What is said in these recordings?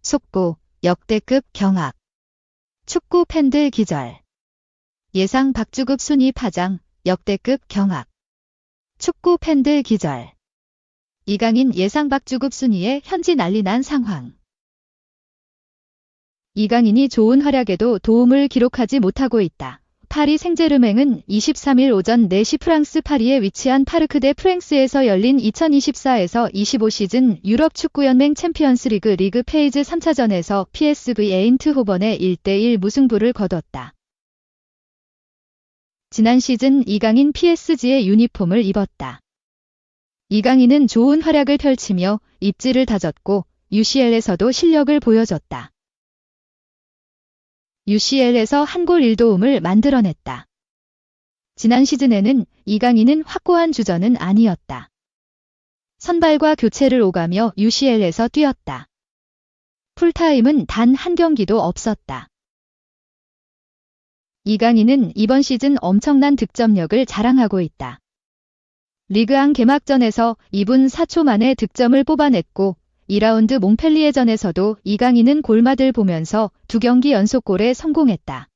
속보, 역대급 경합. 축구 팬들 기절. 예상 박주급 순위 파장, 역대급 경합. 축구 팬들 기절. 이강인 예상 박주급 순위에 현지 난리 난 상황. 이강인이 좋은 활약에도 도움을 기록하지 못하고 있다. 파리 생제르맹은 23일 오전 4시 프랑스 파리에 위치한 파르크 대 프랭스에서 열린 2024에서 25 시즌 유럽 축구연맹 챔피언스리그 리그 페이즈 3차전에서 PSV 에인트호번의 1대1 무승부를 거뒀다. 지난 시즌 이강인 PSG의 유니폼을 입었다. 이강인은 좋은 활약을 펼치며 입지를 다졌고 UCL에서도 실력을 보여줬다. UCL에서 한 골 1도움을 만들어냈다. 지난 시즌에는 이강인은 확고한 주전은 아니었다. 선발과 교체를 오가며 UCL에서 뛰었다. 풀타임은 단 한 경기도 없었다. 이강인은 이번 시즌 엄청난 득점력을 자랑하고 있다. 리그앙 개막전에서 2분 4초 만에 득점을 뽑아냈고 2라운드 몽펠리에전에서도 이강인은 골맛을 보면서 2경기 연속골에 성공했다.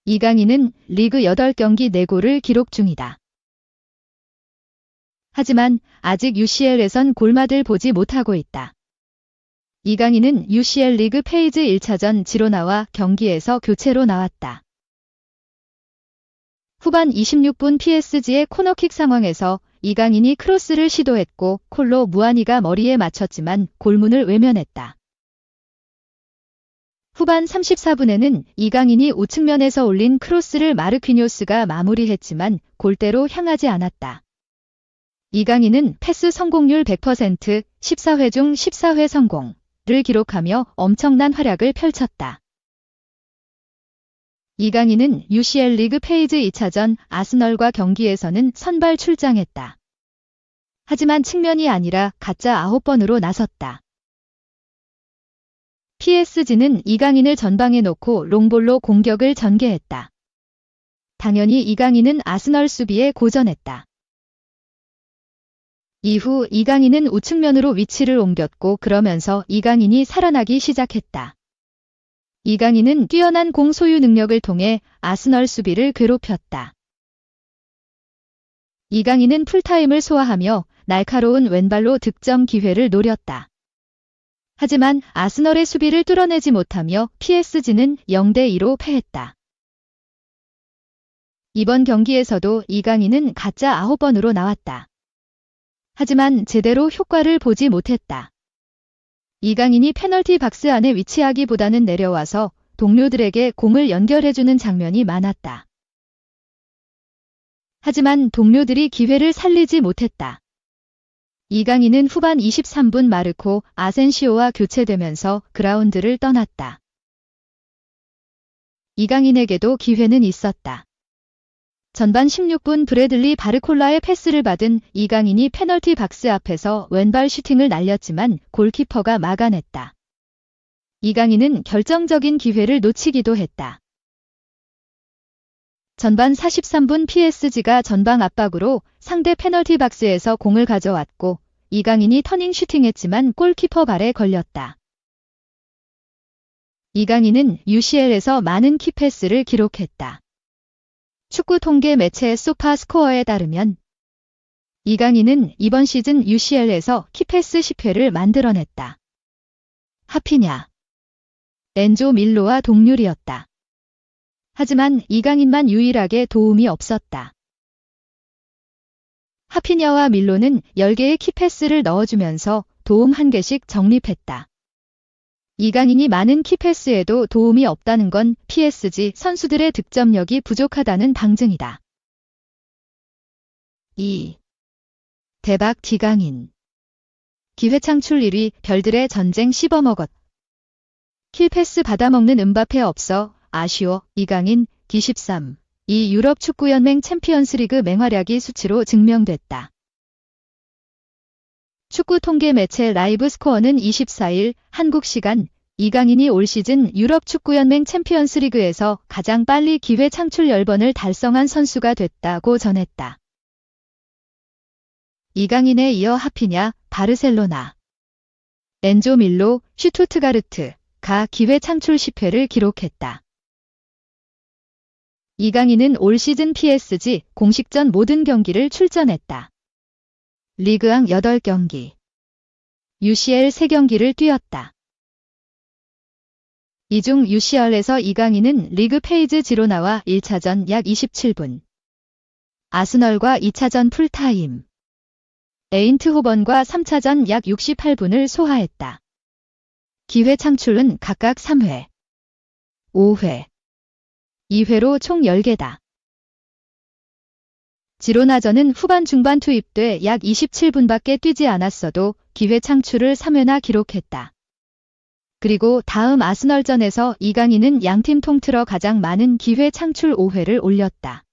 이강인은 리그 8경기 4골을 기록 중이다. 하지만 아직 UCL에선 골맛을 보지 못하고 있다. 이강인은 UCL 리그 페이즈 1차전 지로나와 경기에서 교체로 나왔다. 후반 26분 PSG의 코너킥 상황에서 이강인이 크로스를 시도했고 콜로 무아니가 머리에 맞췄지만 골문을 외면했다. 후반 34분에는 이강인이 우측면에서 올린 크로스를 마르퀴뇨스가 마무리했지만 골대로 향하지 않았다. 이강인은 패스 성공률 100%, 14회 중 14회 성공을 기록하며 엄청난 활약을 펼쳤다. 이강인은 UCL 리그 페이즈 2차전 아스널과 경기에서는 선발 출장했다. 하지만 측면이 아니라 가짜 9번으로 나섰다. PSG는 이강인을 전방에 놓고 롱볼로 공격을 전개했다. 당연히 이강인은 아스널 수비에 고전했다. 이후 이강인은 우측면으로 위치를 옮겼고 그러면서 이강인이 살아나기 시작했다. 이강인은 뛰어난 공 소유 능력을 통해 아스널 수비를 괴롭혔다. 이강인은 풀타임을 소화하며 날카로운 왼발로 득점 기회를 노렸다. 하지만 아스널의 수비를 뚫어내지 못하며 PSG는 0대2로 패했다. 이번 경기에서도 이강인은 가짜 9번으로 나왔다. 하지만 제대로 효과를 보지 못했다. 이강인이 페널티 박스 안에 위치하기보다는 내려와서 동료들에게 공을 연결해주는 장면이 많았다. 하지만 동료들이 기회를 살리지 못했다. 이강인은 후반 23분 마르코 아센시오와 교체되면서 그라운드를 떠났다. 이강인에게도 기회는 있었다. 전반 16분 브래들리 바르콜라의 패스를 받은 이강인이 페널티 박스 앞에서 왼발 슈팅을 날렸지만 골키퍼가 막아냈다. 이강인은 결정적인 기회를 놓치기도 했다. 전반 43분 PSG가 전방 압박으로 상대 페널티 박스에서 공을 가져왔고 이강인이 터닝 슈팅했지만 골키퍼 발에 걸렸다. 이강인은 UCL에서 많은 키패스를 기록했다. 축구 통계 매체 소파스코어에 따르면 이강인은 이번 시즌 UCL에서 키패스 10회를 만들어냈다. 하피냐, 엔조 밀로와 동률이었다. 하지만 이강인만 유일하게 도움이 없었다. 하피냐와 밀로는 10개의 키패스를 넣어주면서 도움 1개씩 적립했다. 이강인이 많은 키패스에도 도움이 없다는 건 PSG 선수들의 득점력이 부족하다는 방증이다. 2. 대박 이강인. 기회 창출 1위 별들의 전쟁 씹어먹었. 킬패스 받아먹는 음바페 없어 아쉬워. 이강인 기 13. 이 유럽 축구연맹 챔피언스리그 맹활약이 수치로 증명됐다. 축구 통계 매체 라이브 스코어는 24일 한국 시간 이강인이 올 시즌 유럽 축구연맹 챔피언스리그에서 가장 빨리 기회 창출 10번을 달성한 선수가 됐다고 전했다. 이강인에 이어 하피냐, 바르셀로나. 엔조 밀로, 슈투트가르트가 기회 창출 10회를 기록했다. 이강인은 올 시즌 PSG 공식전 모든 경기를 출전했다. 리그왕 8경기, UCL 3경기를 뛰었다. 이 중 UCL에서 이강인은 리그 페이즈 지로나와 1차전 약 27분, 아스널과 2차전 풀타임, 에인트호번과 3차전 약 68분을 소화했다. 기회 창출은 각각 3회, 5회, 2회로 총 10개다. 지로나전은 후반 중반 투입돼 약 27분밖에 뛰지 않았어도 기회 창출을 3회나 기록했다. 그리고 다음 아스널전에서 이강인은 양팀 통틀어 가장 많은 기회 창출 5회를 올렸다.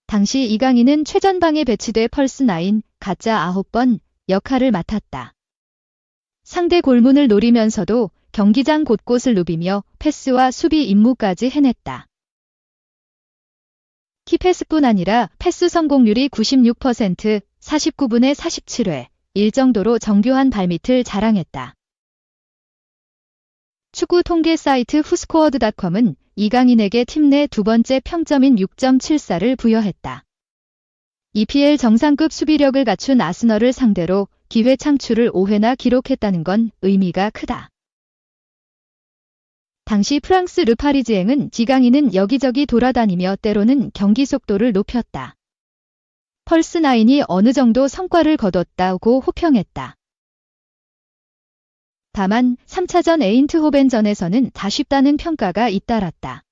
당시 이강인은 최전방에 배치돼 펄스9, 가짜 9번 역할을 맡았다. 상대 골문을 노리면서도 경기장 곳곳을 누비며 패스와 수비 임무까지 해냈다. 키패스뿐 아니라 패스 성공률이 96%, 49분에 47회, 일 정도로 정교한 발밑을 자랑했다. 축구 통계 사이트 후스코어드.com은 이강인에게 팀 내 두 번째 평점인 6.74를 부여했다. EPL 정상급 수비력을 갖춘 아스널을 상대로 기회 창출을 5회나 기록했다는 건 의미가 크다. 당시 프랑스 르파리지앵은 이강인은 여기저기 돌아다니며 때로는 경기 속도를 높였다. 펄스9이 어느 정도 성과를 거뒀다고 호평했다. 다만 3차전 에인트호벤전에서는 아쉽다는 평가가 잇따랐다.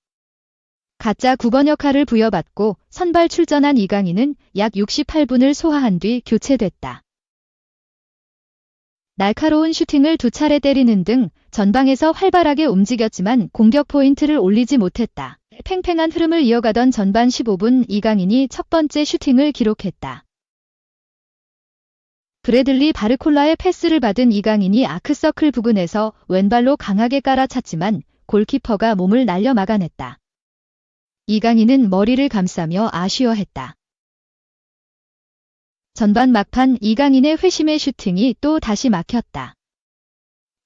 가짜 9번 역할을 부여받고 선발 출전한 이강인은 약 68분을 소화한 뒤 교체됐다. 날카로운 슈팅을 2차례 때리는 등 전방에서 활발하게 움직였지만 공격 포인트를 올리지 못했다. 팽팽한 흐름을 이어가던 전반 15분 이강인이 첫 번째 슈팅을 기록했다. 브래들리 바르콜라의 패스를 받은 이강인이 아크서클 부근에서 왼발로 강하게 깔아찼지만 골키퍼가 몸을 날려 막아냈다. 이강인은 머리를 감싸며 아쉬워했다. 전반 막판 이강인의 회심의 슈팅이 또 다시 막혔다.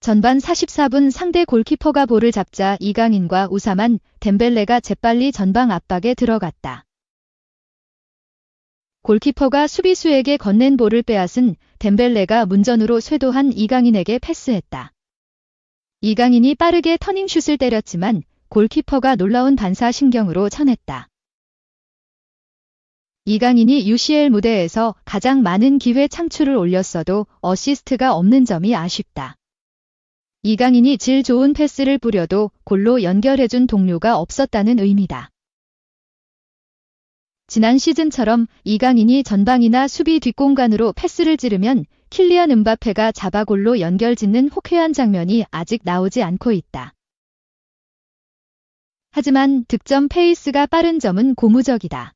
전반 44분 상대 골키퍼가 볼을 잡자 이강인과 우사만 덴벨레가 재빨리 전방 압박에 들어갔다. 골키퍼가 수비수에게 건넨 볼을 빼앗은 덴벨레가 문전으로 쇄도한 이강인에게 패스했다. 이강인이 빠르게 터닝슛을 때렸지만 골키퍼가 놀라운 반사신경으로 쳐냈다. 이강인이 UCL 무대에서 가장 많은 기회 창출을 올렸어도 어시스트가 없는 점이 아쉽다. 이강인이 질 좋은 패스를 뿌려도 골로 연결해준 동료가 없었다는 의미다. 지난 시즌처럼 이강인이 전방이나 수비 뒷공간으로 패스를 찌르면 킬리안 음바페가 잡아 골로 연결짓는 호쾌한 장면이 아직 나오지 않고 있다. 하지만 득점 페이스가 빠른 점은 고무적이다.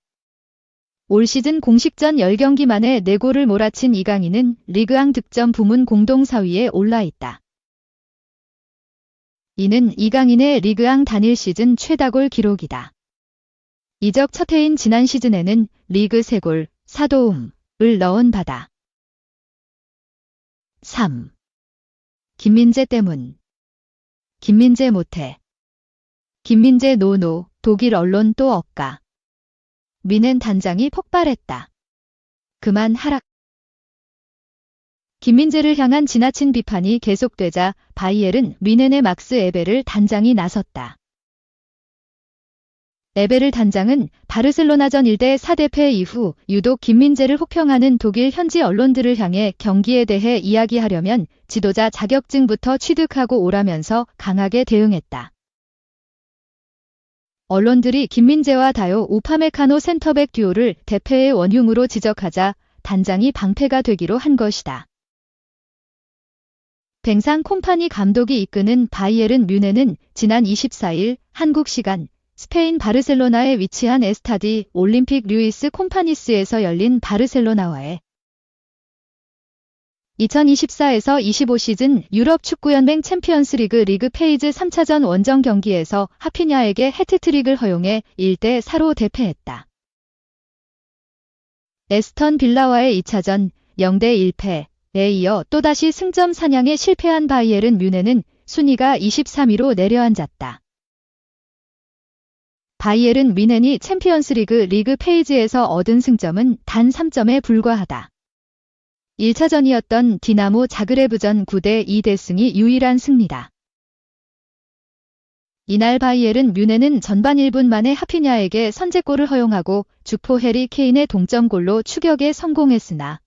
올 시즌 공식전 10경기 만에 4골을 몰아친 이강인은 리그왕 득점 부문 공동 4위에 올라 있다. 이는 이강인의 리그왕 단일 시즌 최다골 기록이다. 이적 첫 해인 지난 시즌에는 리그 3골, 4도움을 넣은 바다. 3. 김민재 때문. 김민재 못해. 김민재 노노, 독일 언론 또 억까. 뮌헨 단장이 폭발했다. 그만 하락. 김민재를 향한 지나친 비판이 계속되자 바이에른 뮌헨의 막스 에베를 단장이 나섰다. 에베를 단장은 바르셀로나전 1대 4대패 이후 유독 김민재를 혹평하는 독일 현지 언론들을 향해 경기에 대해 이야기하려면 지도자 자격증부터 취득하고 오라면서 강하게 대응했다. 언론들이 김민재와 다요 우파메카노 센터백 듀오를 대패의 원흉으로 지적하자 단장이 방패가 되기로 한 것이다. 뱅상 콤파니 감독이 이끄는 바이에른 뮌헨은 지난 24일 한국 시간 스페인 바르셀로나에 위치한 에스타디 올림픽 루이스 콤파니스에서 열린 바르셀로나와의 2024에서 25 시즌 유럽 축구연맹 챔피언스리그 리그 페이즈 3차전 원정 경기에서 하피냐에게 해트트릭을 허용해 1대 4로 대패했다. 에스턴 빌라와의 2차전 0대 1패, 이어 또다시 승점 사냥에 실패한 바이에른 뮌헨은 순위가 23위로 내려앉았다. 바이에른 뮌헨이 챔피언스리그 리그 페이지에서 얻은 승점은 단 3점에 불과하다. 1차전이었던 디나모 자그레브전 9대2 대승이 유일한 승리다. 이날 바이에른 뮌헨은 전반 1분 만에 하피냐에게 선제골을 허용하고 주포 해리 케인의 동점골로 추격에 성공했으나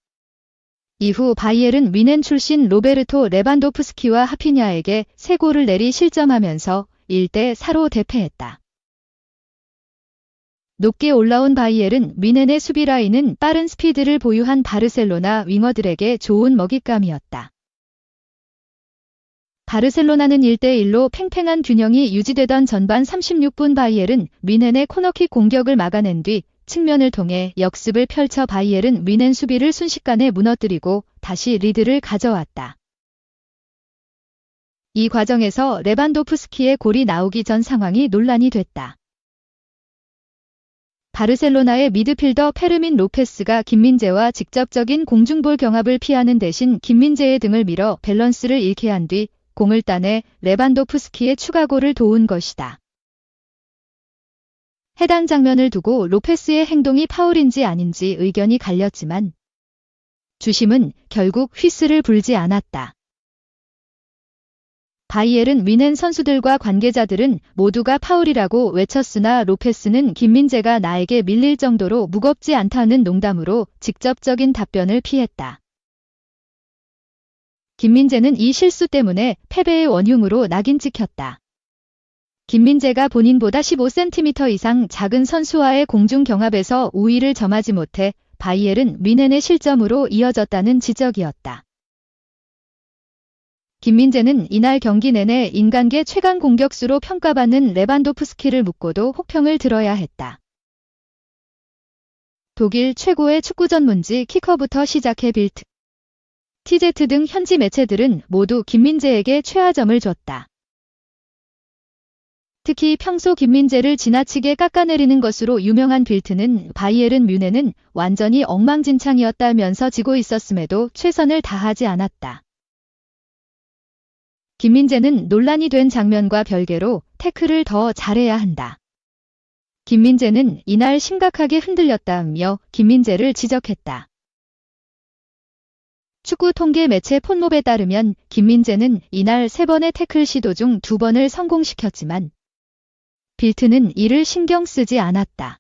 이후 바이에른 뮌헨 출신 로베르토 레반도프스키와 하피냐에게 3골을 내리 실점하면서 1대4로 대패했다. 높게 올라온 바이에른 뮌헨의 수비 라인은 빠른 스피드를 보유한 바르셀로나 윙어들에게 좋은 먹잇감이었다. 바르셀로나는 1대1로 팽팽한 균형이 유지되던 전반 36분 바이에른 뮌헨의 코너킥 공격을 막아낸 뒤 측면을 통해 역습을 펼쳐 바이에른 뮌헨 수비를 순식간에 무너뜨리고 다시 리드를 가져왔다. 이 과정에서 레반도프스키의 골이 나오기 전 상황이 논란이 됐다. 바르셀로나의 미드필더 페르민 로페스가 김민재와 직접적인 공중볼 경합을 피하는 대신 김민재의 등을 밀어 밸런스를 잃게 한 뒤 공을 따내 레반도프스키의 추가골을 도운 것이다. 해당 장면을 두고 로페스의 행동이 파울인지 아닌지 의견이 갈렸지만 주심은 결국 휘슬을 불지 않았다. 바이에른 뮌헨 선수들과 관계자들은 모두가 파울이라고 외쳤으나 로페스는 김민재가 나에게 밀릴 정도로 무겁지 않다는 농담으로 직접적인 답변을 피했다. 김민재는 이 실수 때문에 패배의 원흉으로 낙인 찍혔다. 김민재가 본인보다 15cm 이상 작은 선수와의 공중 경합에서 우위를 점하지 못해 바이에른 뮌헨의 실점으로 이어졌다는 지적이었다. 김민재는 이날 경기 내내 인간계 최강 공격수로 평가받는 레반도프스키를 묻고도 혹평을 들어야 했다. 독일 최고의 축구 전문지 키커부터 시작해 빌트, TZ 등 현지 매체들은 모두 김민재에게 최하점을 줬다. 특히 평소 김민재를 지나치게 깎아내리는 것으로 유명한 빌트는 바이에른 뮌헨은 완전히 엉망진창이었다면서 지고 있었음에도 최선을 다하지 않았다. 김민재는 논란이 된 장면과 별개로 태클을 더 잘해야 한다. 김민재는 이날 심각하게 흔들렸다며 김민재를 지적했다. 축구 통계 매체 폰몹에 따르면 김민재는 이날 3번의 태클 시도 중 2번을 성공시켰지만 빌트는 이를 신경 쓰지 않았다.